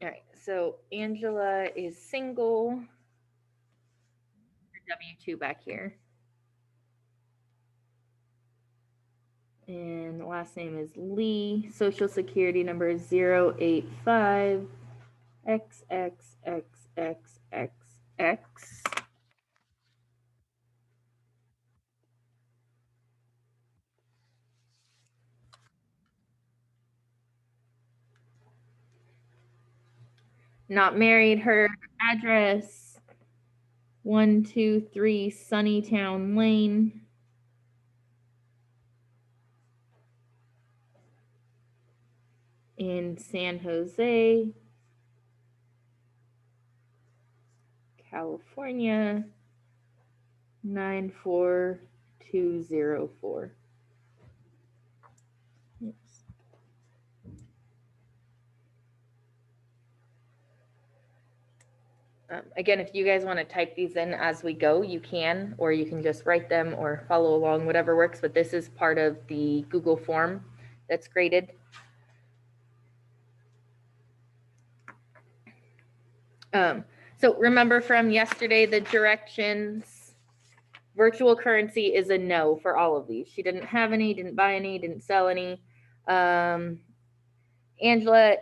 All right, so Angela is single. W-2 back here. And the last name is Lee. Social security number is 085 XXXXX. Not married. Her address 123 Sunnytown Lane. In San Jose, California 94204. Oops. Again, if you guys want to type these in as we go, you can, or you can just write them or follow along, whatever works. But this is part of the Google form that's graded. So remember from yesterday, the directions, virtual currency is a no for all of these. She didn't have any, didn't buy any, didn't sell any. Angela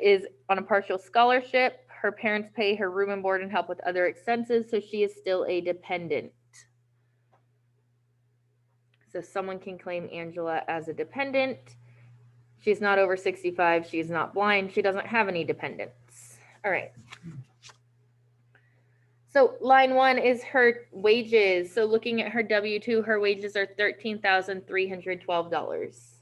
is on a partial scholarship. Her parents pay her room and board and help with other expenses, so she is still a dependent. So someone can claim Angela as a dependent. She's not over 65. She's not blind. She doesn't have any dependents. All right. So line 1 is her wages. So looking at her W-2, her wages are $13,312.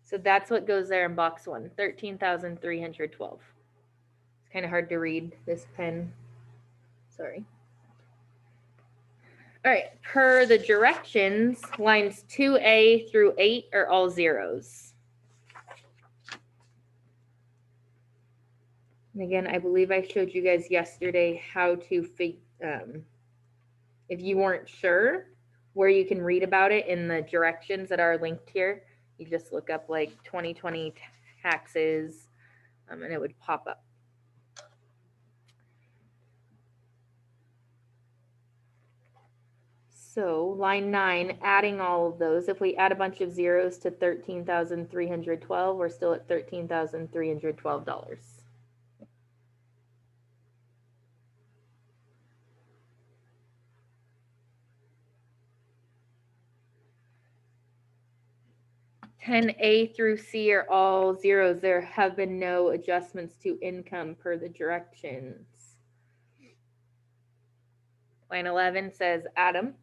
So that's what goes there in box 1, $13,312. It's kind of hard to read this pen. Sorry. All right, per the directions, lines 2A through 8 are all zeros. And again, I believe I showed you guys yesterday how to if you weren't sure, where you can read about it in the directions that are linked here. You just look up like 2020 taxes, and it would pop up. So line 9, adding all of those, if we add a bunch of zeros to 13,312, we're still at $13,312. $10A through C are all zeros. There have been no adjustments to income per the directions. Line 11 says add them,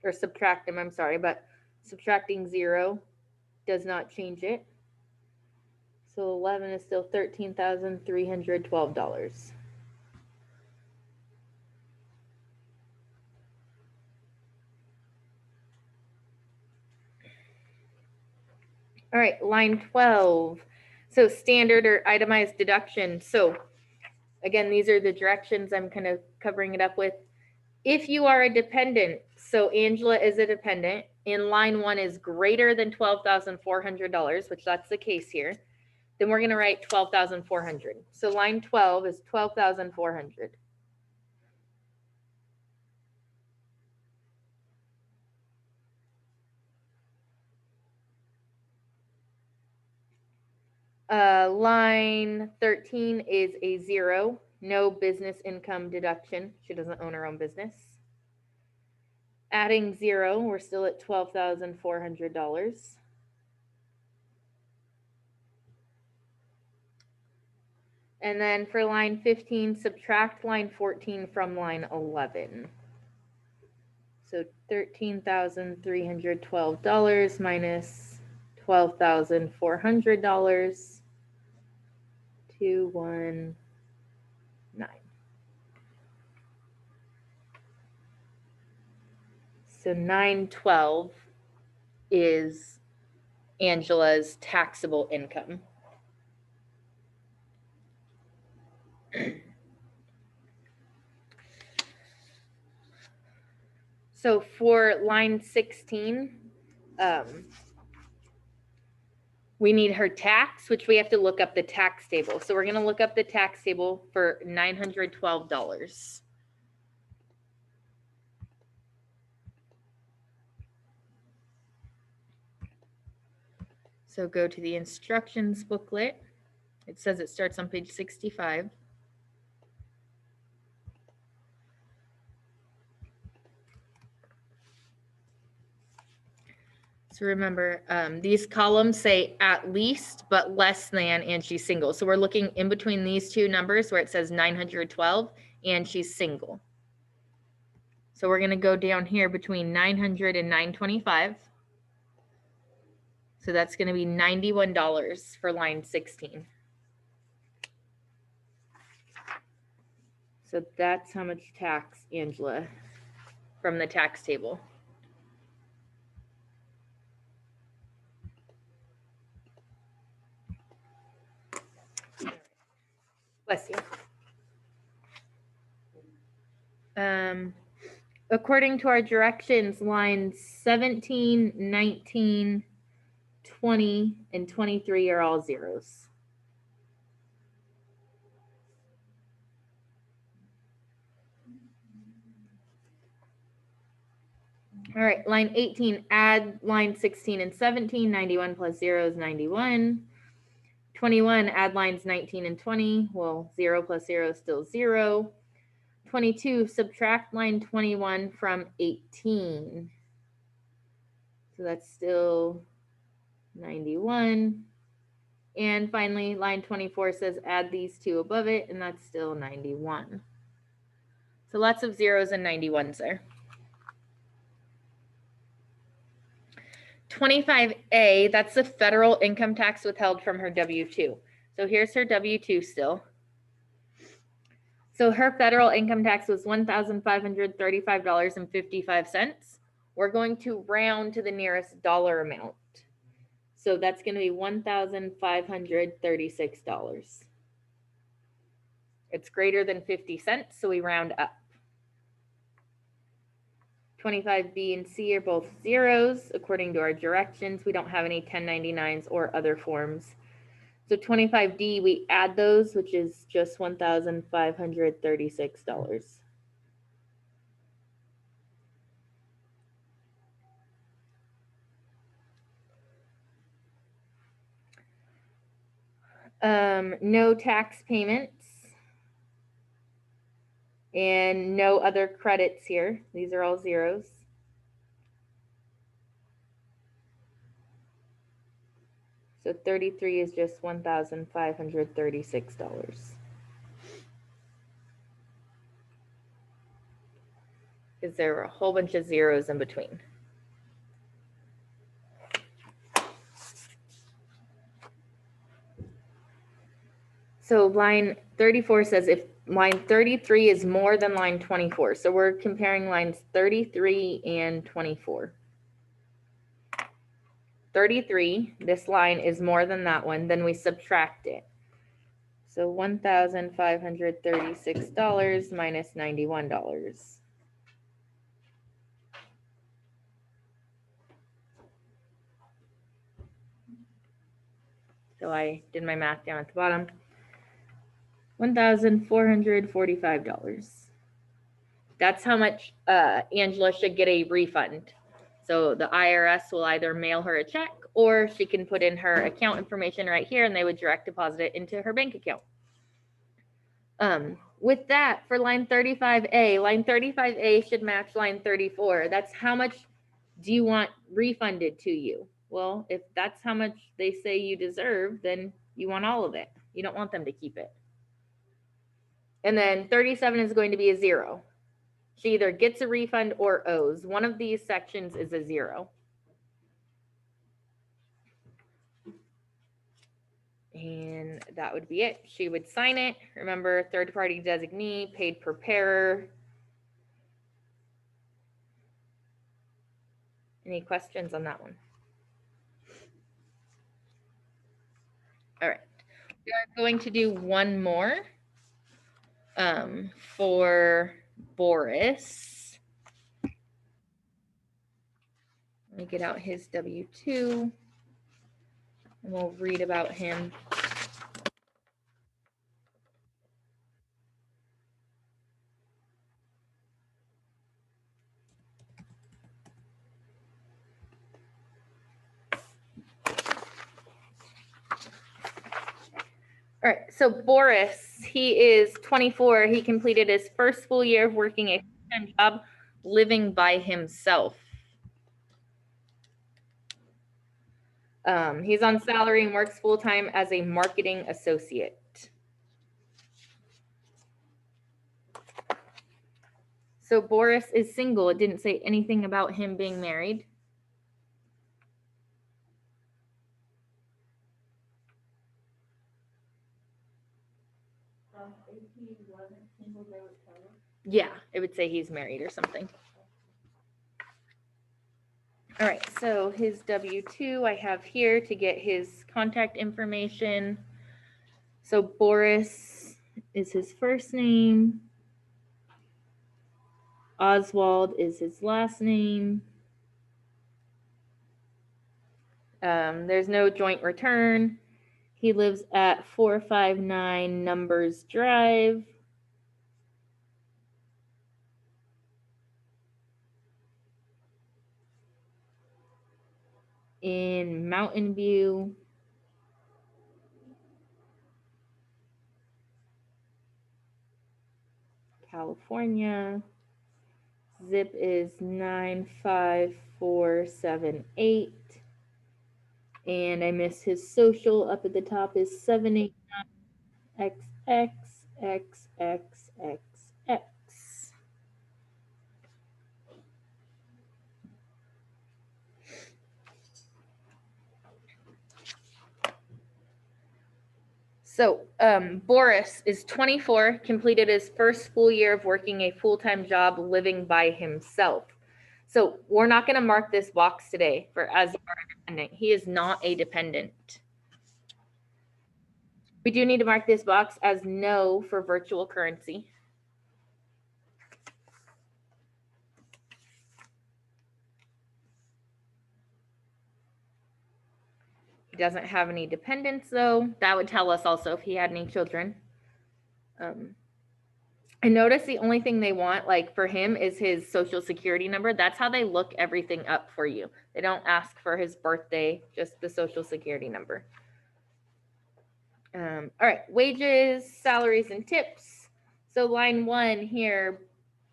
or subtract them, I'm sorry, but subtracting 0 does not change it. So 11 is still $13,312. All right, line 12. So standard or itemized deduction. So again, these are the directions I'm kind of covering it up with. If you are a dependent, so Angela is a dependent, and line 1 is greater than $12,400, which that's the case here, then we're going to write 12,400. So line 12 is 12,400. Line 13 is a 0, no business income deduction. She doesn't own her own business. Adding 0, we're still at $12,400. And then for line 15, subtract line 14 from line 11. So $13,312 minus $12,400, 219. So 912 is Angela's taxable income. So for line 16, We need her tax, which we have to look up the tax table. So we're going to look up the tax table for $912. So go to the instructions booklet. It says it starts on page 65. So remember, these columns say at least, but less than, and she's single. So we're looking in between these two numbers where it says 912 and she's single. So we're going to go down here between 900 and 925. So that's going to be $91 for line 16. So that's how much tax, Angela, from the tax table. Bless you. According to our directions, lines 17, 19, 20, and 23 are all zeros. All right, line 18, add line 16 and 17, 91 plus 0 is 91. 21, add lines 19 and 20, well, 0 plus 0 is still 0. 22, subtract line 21 from 18. So that's still 91. And finally, line 24 says add these two above it, and that's still 91. So lots of zeros and 91s there. 25A, that's the federal income tax withheld from her W-2. So here's her W-2 still. So her federal income tax was $1,535.55. We're going to round to the nearest dollar amount. So that's going to be $1,536. It's greater than 50 cents, so we round up. 25B and C are both zeros according to our directions. We don't have any 1099s or other forms. So 25D, we add those, which is just $1,536. No tax payments and no other credits here. These are all zeros. So 33 is just $1,536. Because there were a whole bunch of zeros in between. So line 34 says if line 33 is more than line 24. So we're comparing lines 33 and 24. 33, this line is more than that one, then we subtract it. So $1,536 minus $91. So I did my math down at the bottom. $1,445. That's how much Angela should get a refund. So the IRS will either mail her a check or she can put in her account information right here and they would direct deposit it into her bank account. With that, for line 35A should match line 34. That's how much do you want refunded to you? Well, if that's how much they say you deserve, then you want all of it. You don't want them to keep it. And then 37 is going to be a zero. She either gets a refund or owes. One of these sections is a zero. And that would be it. She would sign it. Remember, third-party designee, paid preparer. Any questions on that one? All right. We are going to do one more for Boris. Let me get out his W-2. and we'll read about him. All right, so Boris, he is 24. He completed his first full year of working a full-time job living by himself. He's on salary and works full-time as a marketing associate. So Boris is single. It didn't say anything about him being married. Yeah, it would say he's married or something. All right, so his W-2 I have here to get his contact information. So Boris is his first name. Oswald is his last name. There's no joint return. He lives at 459 Numbers Drive. In Mountain View, California. Zip is 95478. And I missed his social. Up at the top is 789XXXXXX. So Boris is 24, completed his first full year of working a full-time job living by himself. So we're not going to mark this box today for as a dependent. He is not a dependent. We do need to mark this box as no for virtual currency. He doesn't have any dependents though. That would tell us also if he had any children. And notice the only thing they want, like for him, is his social security number. That's how they look everything up for you. They don't ask for his birthday, just the social security number. All right, wages, salaries, and tips. So line 1 here,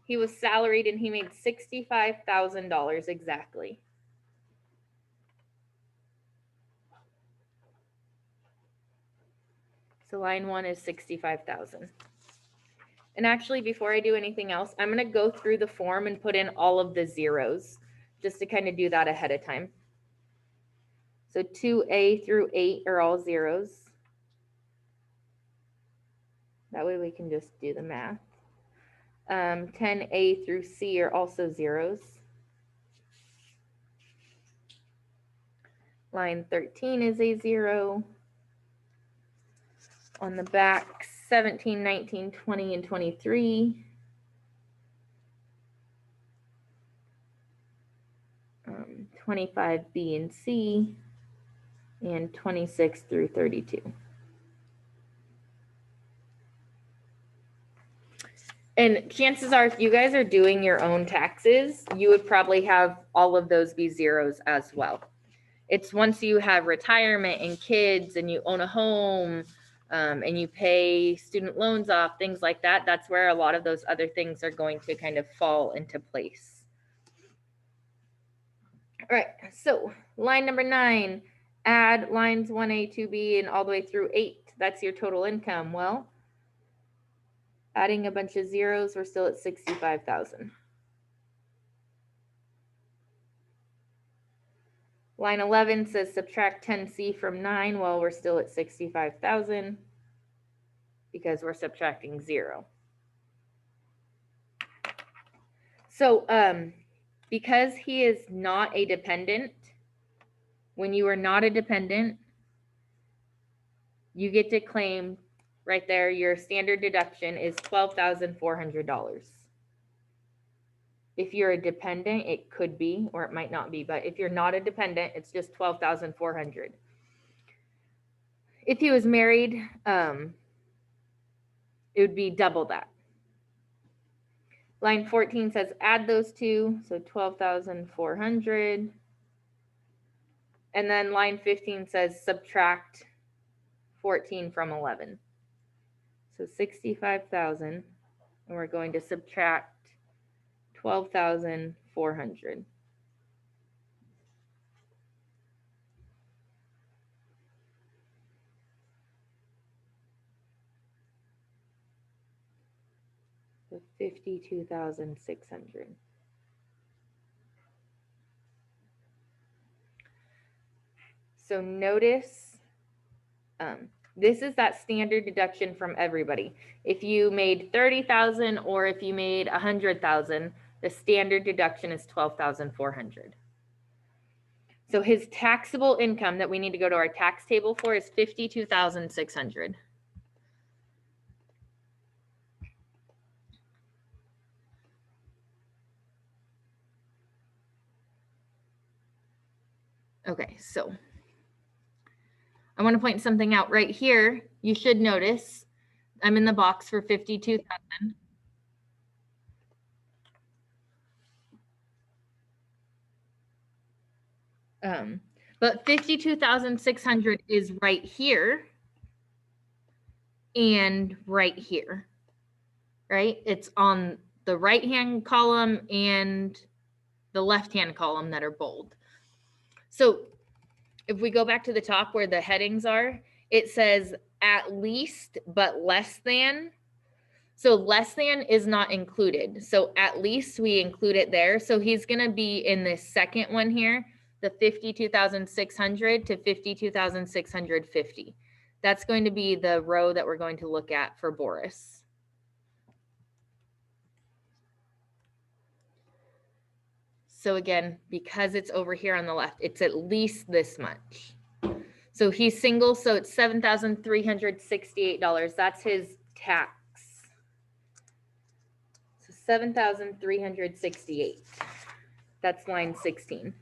he was salaried and he made $65,000 exactly. So line 1 is 65,000. And actually, before I do anything else, I'm going to go through the form and put in all of the zeros just to kind of do that ahead of time. So 2A through 8 are all zeros. That way we can just do the math. 10A through C are also zeros. Line 13 is a 0. On the back, 17, 19, 20, and 23. 25 B and C, and 26 through 32. And chances are, if you guys are doing your own taxes, you would probably have all of those be zeros as well. It's once you have retirement and kids and you own a home and you pay student loans off, things like that, that's where a lot of those other things are going to kind of fall into place. All right, so line number 9, add lines 1A, 2B, and all the way through 8. That's your total income. Well, adding a bunch of zeros, we're still at 65,000. Line 11 says subtract 10C from 9. Well, we're still at 65,000 because we're subtracting 0. So because he is not a dependent, when you are not a dependent, you get to claim right there, your standard deduction is $12,400. If you're a dependent, it could be, or it might not be, but if you're not a dependent, it's just $12,400. If he was married, it would be double that. Line 14 says add those two, so 12,400. And then line 15 says subtract 14 from 11. So 65,000, and we're going to subtract 12,400. So 52,600. So notice, this is that standard deduction from everybody. If you made 30,000 or if you made 100,000, the standard deduction is 12,400. So his taxable income that we need to go to our tax table for is 52,600. Okay, so I want to point something out right here. You should notice I'm in the box for 52,000. But 52,600 is right here and right here, right? It's on the right-hand column and the left-hand column that are bold. So if we go back to the top where the headings are, it says at least, but less than. So less than is not included. So at least we include it there. So he's going to be in this second one here, the 52,600 to 52,650. That's going to be the row that we're going to look at for Boris. So again, because it's over here on the left, it's at least this much. So he's single, so it's $7,368. That's his tax. So 7,368. That's line 16.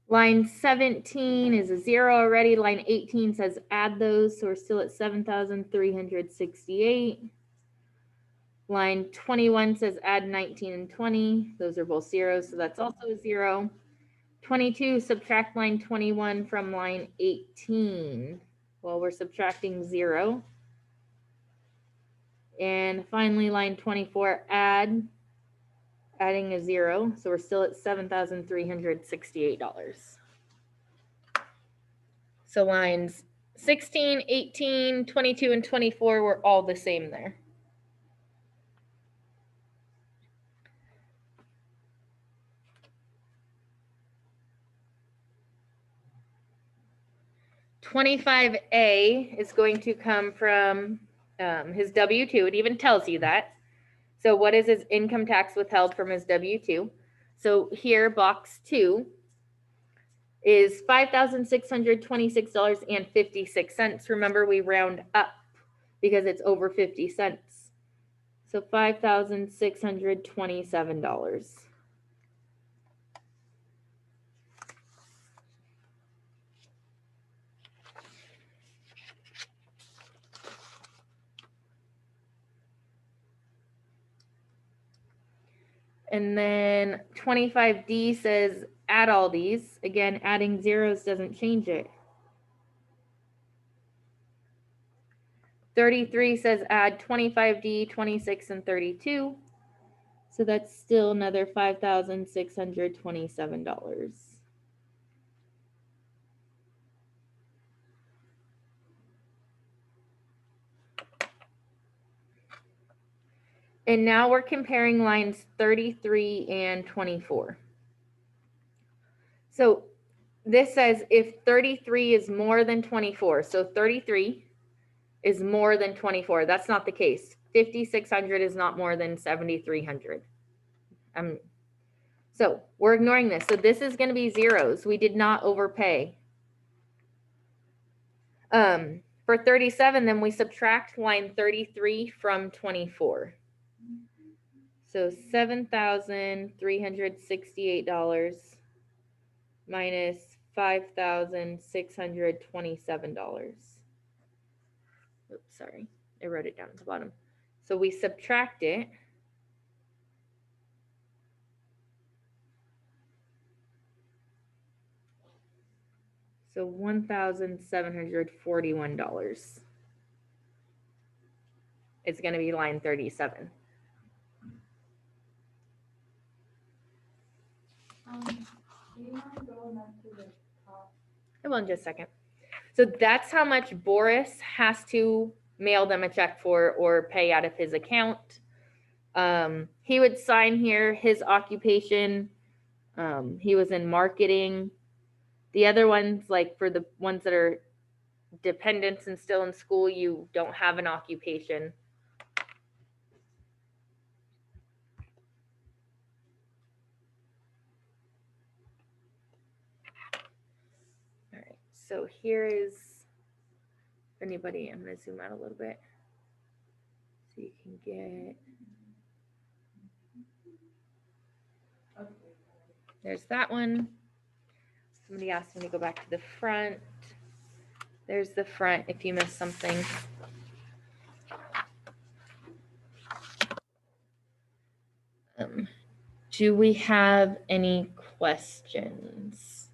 Line 17 is a 0 already. Line 18 says add those, so we're still at 7,368. Line 21 says add 19 and 20. Those are both zeros, so that's also a 0. 22, subtract line 21 from line 18. Well, we're subtracting 0. And finally, line 24, adding a 0. So we're still at $7,368. So lines 16, 18, 22, and 24 were all the same there. $25A is going to come from his W-2. It even tells you that. So what is his income tax withheld from his W-2? So here, box 2 is $5,626.56. Remember, we round up because it's over 50 cents. So $5,627. And then 25D says add all these. Again, adding zeros doesn't change it. 33 says add 25D, 26, and 32. So that's still another $5,627. And now we're comparing lines 33 and 24. So this says if 33 is more than 24, so 33 is more than 24. That's not the case. 5,600 is not more than 7,300. So we're ignoring this. So this is going to be zeros. We did not overpay. For 37, then we subtract line 33 from 24. So $7,368 minus $5,627. Oops, sorry. I wrote it down at the bottom. So we subtract it. So $1,741 is going to be line 37. Do you mind going up to the top? I will in just a second. So that's how much Boris has to mail them a check for or pay out of his account. He would sign here his occupation. He was in marketing. The other ones, like for the ones that are dependents and still in school, you don't have an occupation. All right, so here is, if anybody, I'm going to zoom out a little bit so you can get, Okay. there's that one. Somebody asked me to go back to the front. There's the front if you missed something. Do we have any questions?